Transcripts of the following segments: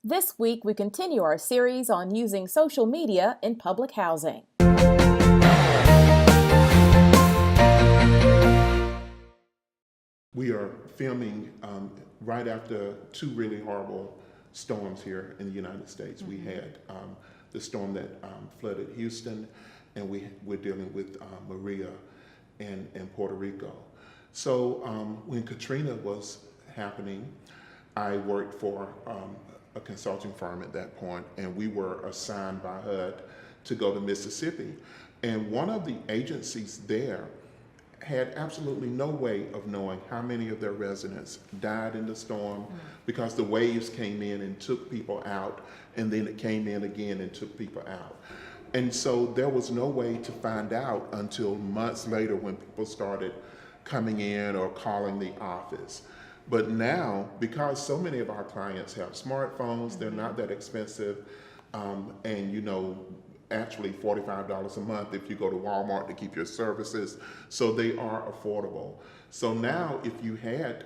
This week, we continue our series on using social media in public housing. We are filming right after two really horrible storms here in the United States. We had the storm that flooded Houston, and we're dealing with Maria in Puerto Rico. So when Katrina was happening, I worked for a consulting firm at that point, and we were assigned by HUD to go to Mississippi. And one of the agencies there had absolutely no way of knowing how many of their residents died in the storm because the waves came in and took people out, and then it came in again and took people out. And so there was no way to find out until months later when people started coming in or calling the office. But now, because so many of our clients have smartphones, they're not that expensive, and actually $45 a month if you go to Walmart to keep your services, so they are affordable. So now if you had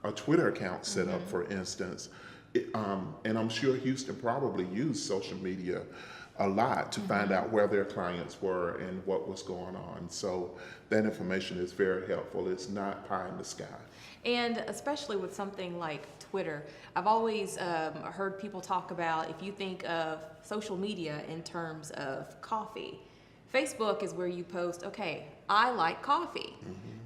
a Twitter account set up, for instance, and I'm sure Houston probably used social media a lot to find out where their clients were and what was going on. So that information is very helpful. It's not pie in the sky. And especially with something like Twitter, I've always heard people talk about, if you think of social media in terms of coffee, Facebook is where you post, okay, I like coffee.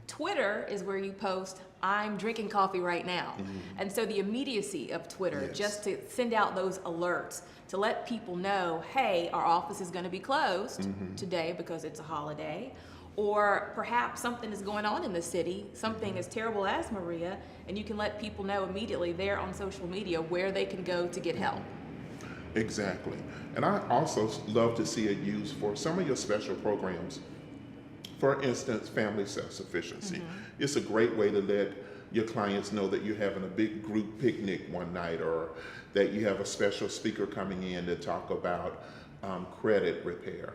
Twitter is where you post, I'm drinking coffee right now. And so the immediacy of Twitter, just to send out those alerts, to let people know, hey, our office is going to be closed today because it's a holiday, or perhaps something is going on in the city, something as terrible as Maria, and you can let people know immediately there on social media where they can go to get help. Exactly. And I also love to see it used for some of your special programs. For instance, family self-sufficiency. It's a great way to let your clients know that you're having a big group picnic one night, or that you have a special speaker coming in to talk about credit repair.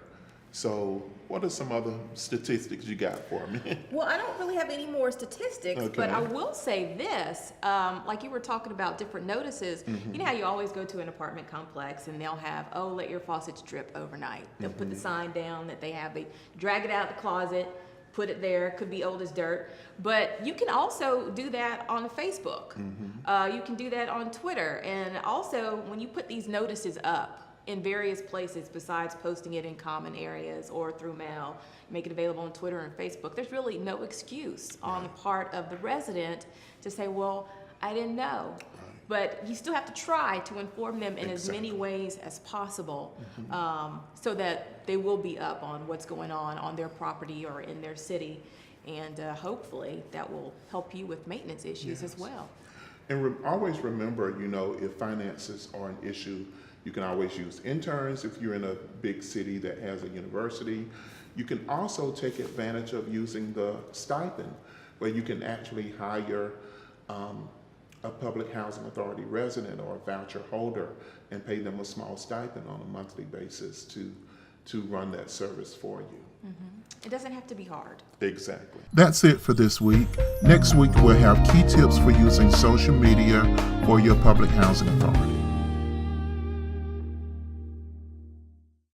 So what are some other statistics you got for me? Well, I don't really have any more statistics, Okay. but I will say this, like you were talking about different notices, you know how you always go to an apartment complex and they'll have, oh, let your faucets drip overnight. They'll put the sign down that they drag it out of the closet, put it there, could be old as dirt. But you can also do that on Facebook. You can do that on Twitter. And also, when you put these notices up in various places besides posting it in common areas or through mail, make it available on Twitter and Facebook, there's really no excuse on the part of the resident to say, well, I didn't know. But you still have to try to inform them in as many ways as possible, so that they will be up on what's going on their property or in their city. And hopefully that will help you with maintenance issues as well. And always remember, if finances are an issue, you can always use interns if you're in a big city that has a university. You can also take advantage of using the stipend, where you can actually hire a public housing authority resident or a voucher holder and pay them a small stipend on a monthly basis to run that service for you. It doesn't have to be hard. Exactly. That's it for this week. Next week, we'll have key tips for using social media for your public housing authority.